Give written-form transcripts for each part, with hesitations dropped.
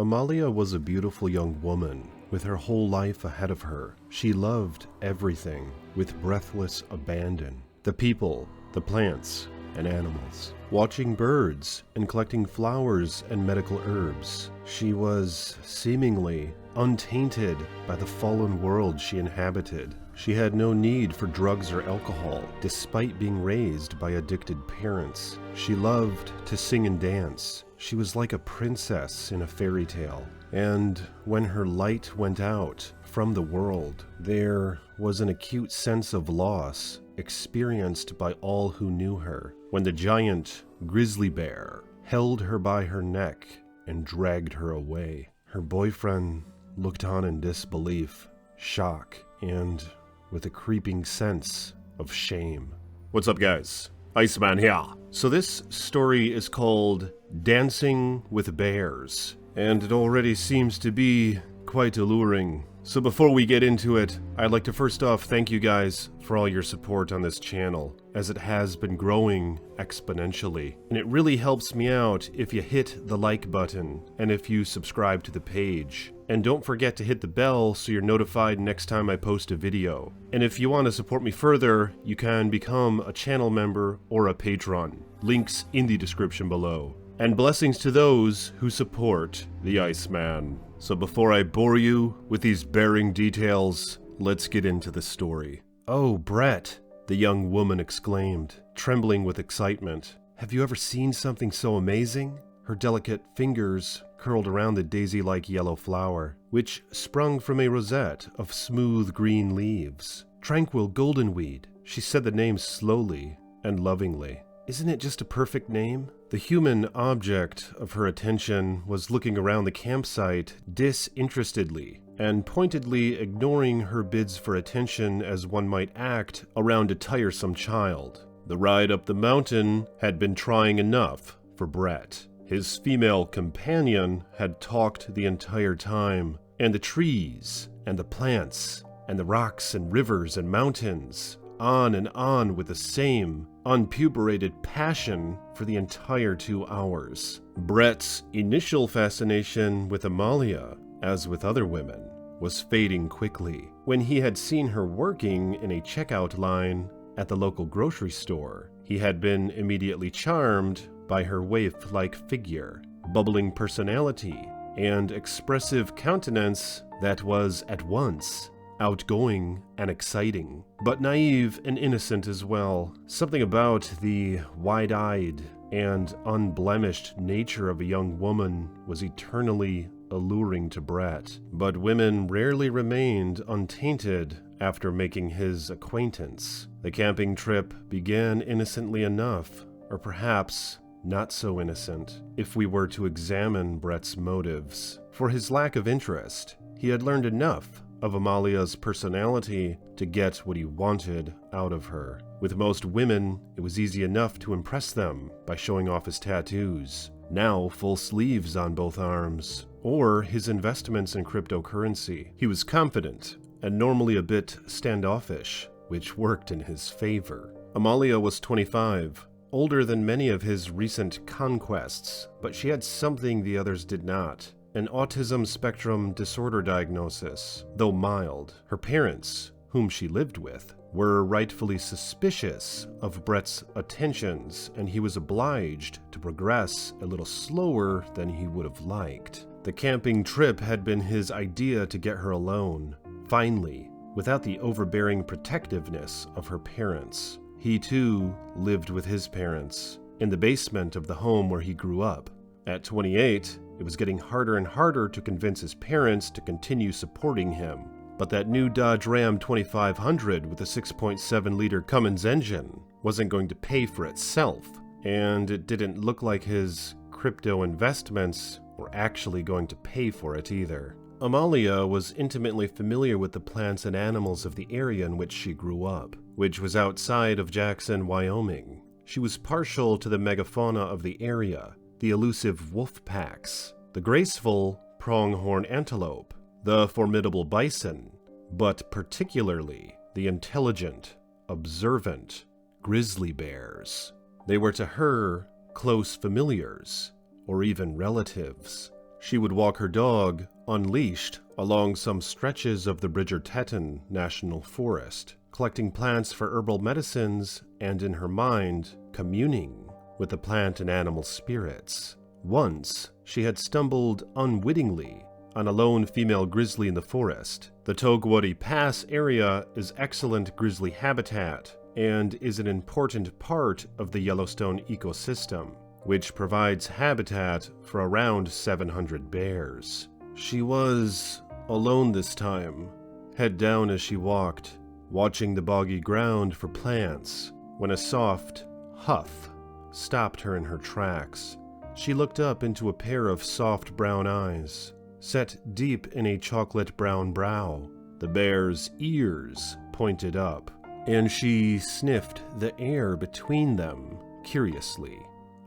Amalia was a beautiful young woman with her whole life ahead of her. She loved everything with breathless abandon. The people, the plants, and animals. Watching birds and collecting flowers and medical herbs. She was seemingly untainted by the fallen world she inhabited. She had no need for drugs or alcohol, despite being raised by addicted parents. She loved to sing and dance. She was like a princess in a fairy tale. And when her light went out from the world, there was an acute sense of loss experienced by all who knew her. When the giant grizzly bear held her by her neck and dragged her away, her boyfriend looked on in disbelief, shock, and with a creeping sense of shame. What's up, guys? Iceman here. So this story is called Dancing with Bears, and it already seems to be quite alluring. So before we get into it, I'd like to first off thank you guys for all your support on this channel, as it has been growing exponentially. And it really helps me out if you hit the like button and if you subscribe to the page. And don't forget to hit the bell so you're notified next time I post a video. And if you want to support me further, you can become a channel member or a patron. Links in the description below. And blessings to those who support the Iceman. So before I bore you with these bearing details, let's get into the story. "Oh, Brett," the young woman exclaimed, trembling with excitement. "Have you ever seen something so amazing?" Her delicate fingers curled around the daisy-like yellow flower, which sprung from a rosette of smooth green leaves. "Tranquil goldenweed." She said the name slowly and lovingly. "Isn't it just a perfect name?" The human object of her attention was looking around the campsite disinterestedly and pointedly ignoring her bids for attention as one might act around a tiresome child. The ride up the mountain had been trying enough for Brett. His female companion had talked the entire time, and the trees, and the plants, and the rocks and rivers and mountains, on and on with the same unpuberated passion for the entire 2 hours. Brett's initial fascination with Amalia, as with other women, was fading quickly when he had seen her working in a checkout line at the local grocery store. He had been immediately charmed by her waif-like figure, bubbling personality, and expressive countenance that was at once outgoing and exciting, but naive and innocent as well. Something about the wide-eyed and unblemished nature of a young woman was eternally alluring to Brett. But women rarely remained untainted after making his acquaintance. The camping trip began innocently enough, or perhaps not so innocent, if we were to examine Brett's motives. For his lack of interest, he had learned enough of Amalia's personality to get what he wanted out of her. With most women, it was easy enough to impress them by showing off his tattoos, now full sleeves on both arms, or his investments in cryptocurrency. He was confident and normally a bit standoffish, which worked in his favor. Amalia was 25, older than many of his recent conquests, but she had something the others did not. An autism spectrum disorder diagnosis, though mild. Her parents, whom she lived with, were rightfully suspicious of Brett's attentions, and he was obliged to progress a little slower than he would have liked. The camping trip had been his idea to get her alone, finally, without the overbearing protectiveness of her parents. He, too, lived with his parents, in the basement of the home where he grew up. At 28, it was getting harder and harder to convince his parents to continue supporting him. But that new Dodge Ram 2500 with a 6.7-liter Cummins engine wasn't going to pay for itself, and it didn't look like his crypto investments were actually going to pay for it either. Amalia was intimately familiar with the plants and animals of the area in which she grew up, which was outside of Jackson, Wyoming. She was partial to the megafauna of the area, the elusive wolf packs, the graceful pronghorn antelope, the formidable bison, but particularly the intelligent, observant grizzly bears. They were to her close familiars, or even relatives. She would walk her dog, unleashed, along some stretches of the Bridger-Teton National Forest, collecting plants for herbal medicines and, in her mind, communing with the plant and animal spirits. Once, she had stumbled unwittingly on a lone female grizzly in the forest. The Togwotee Pass area is excellent grizzly habitat and is an important part of the Yellowstone ecosystem, which provides habitat for around 700 bears. She was alone this time, head down as she walked, watching the boggy ground for plants, when a soft huff stopped her in her tracks. She looked up into a pair of soft brown eyes, set deep in a chocolate brown brow. The bear's ears pointed up, and she sniffed the air between them curiously.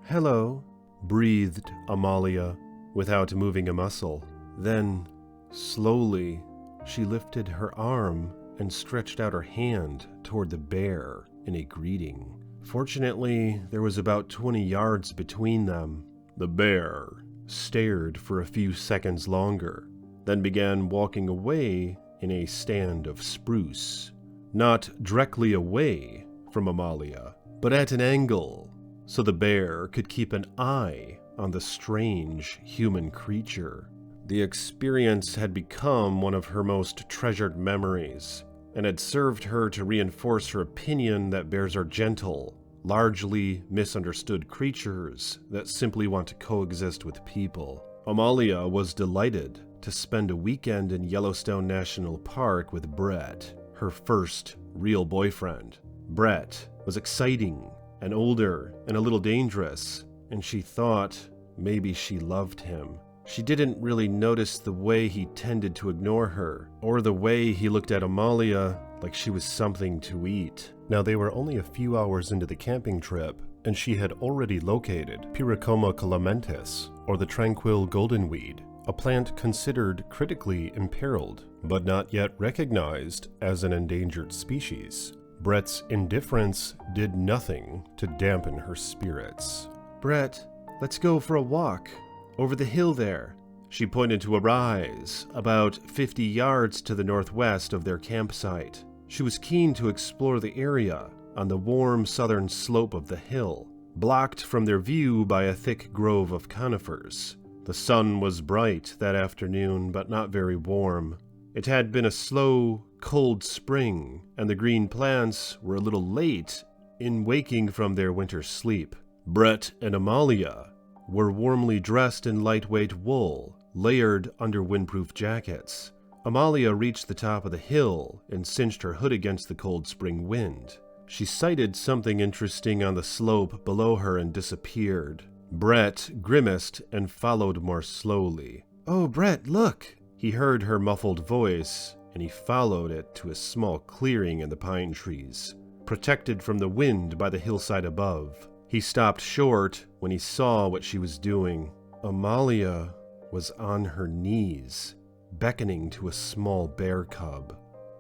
"Hello," breathed Amalia, without moving a muscle. Then, slowly, she lifted her arm and stretched out her hand toward the bear in a greeting. Fortunately, there was about 20 yards between them. The bear stared for a few seconds longer, then began walking away in a stand of spruce. Not directly away from Amalia, but at an angle, so the bear could keep an eye on the strange human creature. The experience had become one of her most treasured memories, and had served her to reinforce her opinion that bears are gentle, largely misunderstood creatures that simply want to coexist with people. Amalia was delighted to spend a weekend in Yellowstone National Park with Brett, her first real boyfriend. Brett was exciting and older and a little dangerous, and she thought maybe she loved him. She didn't really notice the way he tended to ignore her, or the way he looked at Amalia like she was something to eat. Now, they were only a few hours into the camping trip, and she had already located Pyracoma calamantis, or the tranquil goldenweed, a plant considered critically imperiled, but not yet recognized as an endangered species. Brett's indifference did nothing to dampen her spirits. "Brett, let's go for a walk. Over the hill there." She pointed to a rise about 50 yards to the northwest of their campsite. She was keen to explore the area on the warm southern slope of the hill, blocked from their view by a thick grove of conifers. The sun was bright that afternoon, but not very warm. It had been a slow, cold spring, and the green plants were a little late in waking from their winter sleep. Brett and Amalia were warmly dressed in lightweight wool, layered under windproof jackets. Amalia reached the top of the hill and cinched her hood against the cold spring wind. She sighted something interesting on the slope below her and disappeared. Brett grimaced and followed more slowly. "Oh, Brett, look!" He heard her muffled voice, and he followed it to a small clearing in the pine trees, protected from the wind by the hillside above. He stopped short when he saw what she was doing. Amalia was on her knees, beckoning to a small bear cub,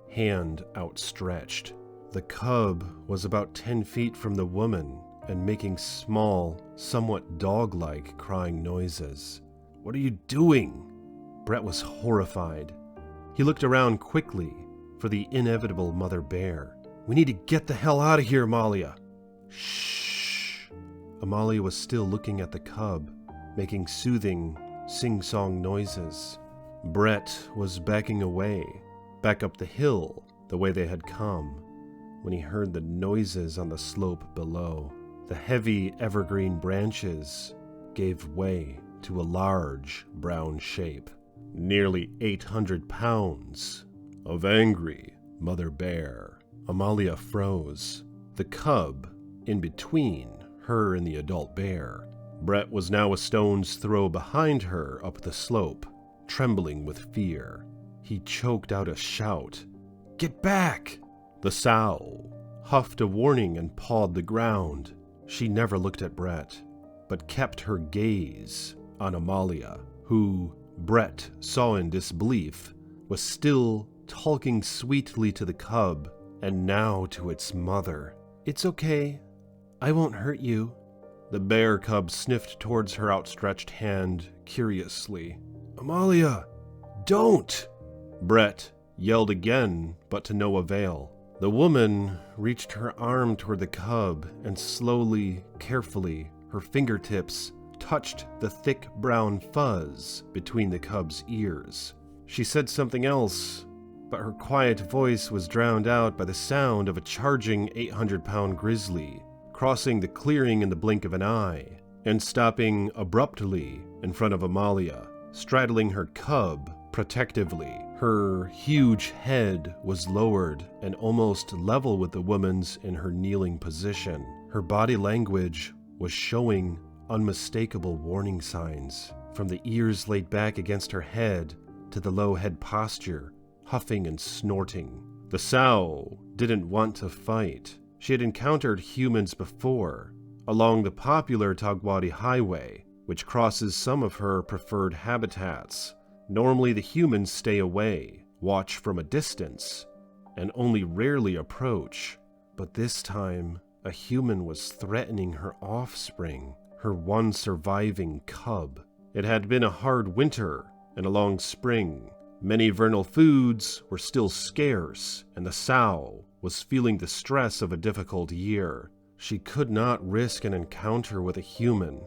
hand outstretched. The cub was about 10 feet from the woman and making small, somewhat dog-like crying noises. "What are you doing?" Brett was horrified. He looked around quickly for the inevitable mother bear. "We need to get the hell out of here, Amalia." "Shh." Amalia was still looking at the cub, making soothing, sing-song noises. Brett was backing away, back up the hill the way they had come, when he heard the noises on the slope below. The heavy evergreen branches gave way to a large brown shape, nearly 800 pounds of angry mother bear. Amalia froze, the cub in between her and the adult bear. Brett was now a stone's throw behind her up the slope, trembling with fear. He choked out a shout. "Get back!" The sow huffed a warning and pawed the ground. She never looked at Brett, but kept her gaze on Amalia, who, Brett saw in disbelief, was still talking sweetly to the cub, and now to its mother. "It's okay. I won't hurt you." The bear cub sniffed towards her outstretched hand curiously. "Amalia, don't!" Brett yelled again, but to no avail. The woman reached her arm toward the cub and slowly, carefully, her fingertips touched the thick brown fuzz between the cub's ears. She said something else, but her quiet voice was drowned out by the sound of a charging 800-pound grizzly crossing the clearing in the blink of an eye and stopping abruptly in front of Amalia, straddling her cub protectively. Her huge head was lowered and almost level with the woman's in her kneeling position. Her body language was showing unmistakable warning signs, from the ears laid back against her head to the low head posture, huffing and snorting. The sow didn't want to fight. She had encountered humans before, along the popular Tagwadi Highway, which crosses some of her preferred habitats. Normally the humans stay away, watch from a distance, and only rarely approach. But this time, a human was threatening her offspring, her one surviving cub. It had been a hard winter and a long spring. Many vernal foods were still scarce, and the sow was feeling the stress of a difficult year. She could not risk an encounter with a human,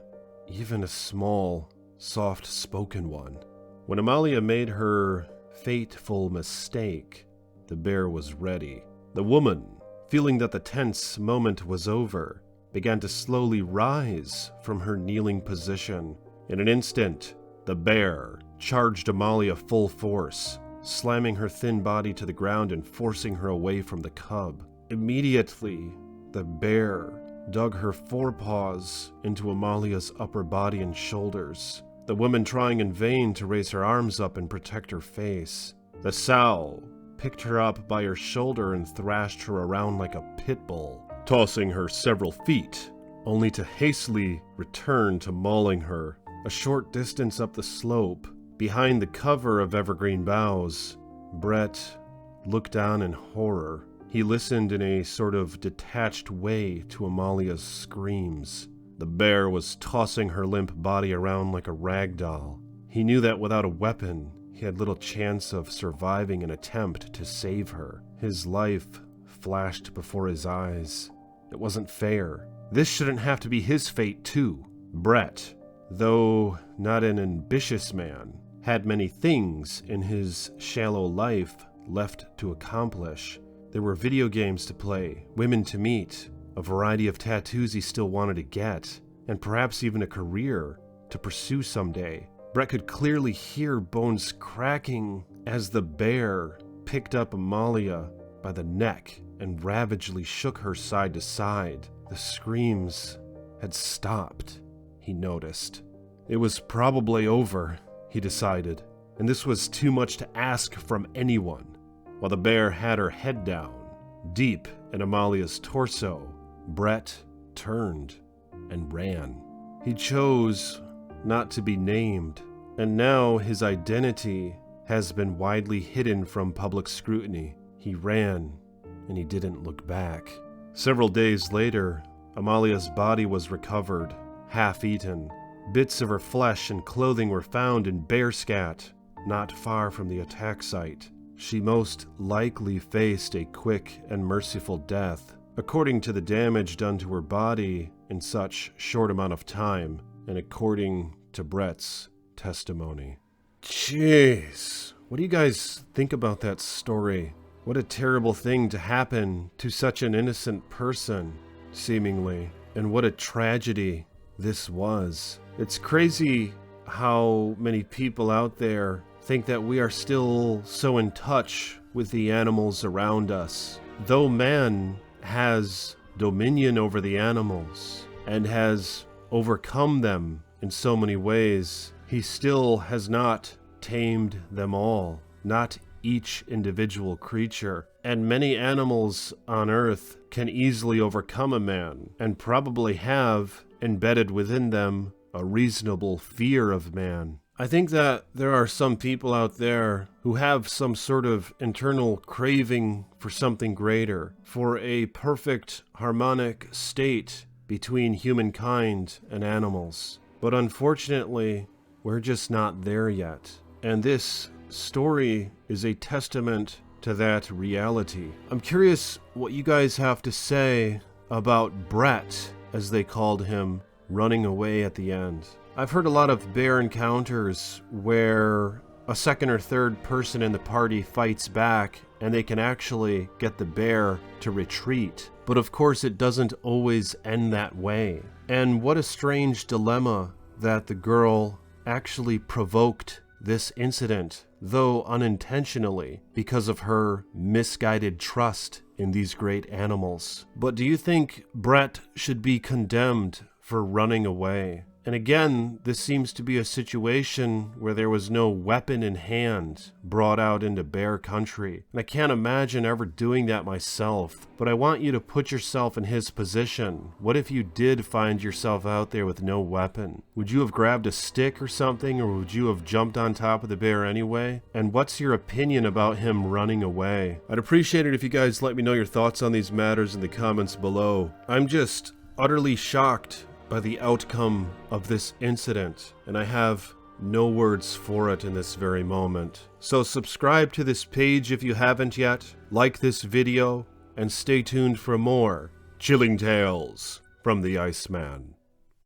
even a small, soft-spoken one. When Amalia made her fateful mistake, the bear was ready. The woman, feeling that the tense moment was over, began to slowly rise from her kneeling position. In an instant, the bear charged Amalia full force, slamming her thin body to the ground and forcing her away from the cub. Immediately, the bear dug her forepaws into Amalia's upper body and shoulders, the woman trying in vain to raise her arms up and protect her face. The sow picked her up by her shoulder and thrashed her around like a pit bull, tossing her several feet, only to hastily return to mauling her. A short distance up the slope, behind the cover of evergreen boughs, Brett looked down in horror. He listened in a sort of detached way to Amalia's screams. The bear was tossing her limp body around like a rag doll. He knew that without a weapon, he had little chance of surviving an attempt to save her. His life flashed before his eyes. It wasn't fair. This shouldn't have to be his fate, too. Brett, though not an ambitious man, had many things in his shallow life left to accomplish. There were video games to play, women to meet, a variety of tattoos he still wanted to get, and perhaps even a career to pursue someday. Brett could clearly hear bones cracking as the bear picked up Amalia by the neck and ravagely shook her side to side. The screams had stopped, he noticed. It was probably over, he decided, and this was too much to ask from anyone. While the bear had her head down, deep in Amalia's torso, Brett turned and ran. He chose not to be named, and now his identity has been widely hidden from public scrutiny. He ran, and he didn't look back. Several days later, Amalia's body was recovered, half-eaten. Bits of her flesh and clothing were found in bear scat, not far from the attack site. She most likely faced a quick and merciful death, according to the damage done to her body in such short amount of time, and according to Brett's testimony. Jeez, what do you guys think about that story? What a terrible thing to happen to such an innocent person, seemingly, and what a tragedy this was. It's crazy how many people out there think that we are still so in touch with the animals around us. Though man has dominion over the animals and has overcome them in so many ways, he still has not tamed them all, not each individual creature. And many animals on Earth can easily overcome a man, and probably have embedded within them a reasonable fear of man. I think that there are some people out there who have some sort of internal craving for something greater, for a perfect harmonic state between humankind and animals. But unfortunately, We're just not there yet. And this story is a testament to that reality. I'm curious what you guys have to say about Brett, as they called him, running away at the end. I've heard a lot of bear encounters where a second or third person in the party fights back and they can actually get the bear to retreat. But of course it doesn't always end that way. And what a strange dilemma that the girl actually provoked this incident, though unintentionally, because of her misguided trust in these great animals. But do you think Brett should be condemned for running away? And again, this seems to be a situation where there was no weapon in hand brought out into bear country. And I can't imagine ever doing that myself, but I want you to put yourself in his position. What if you did find yourself out there with no weapon? Would you have grabbed a stick or something, or would you have jumped on top of the bear anyway? And what's your opinion about him running away? I'd appreciate it if you guys let me know your thoughts on these matters in the comments below. I'm just utterly shocked by the outcome of this incident, and I have no words for it in this very moment. So subscribe to this page if you haven't yet, like this video, and stay tuned for more chilling tales from the Iceman.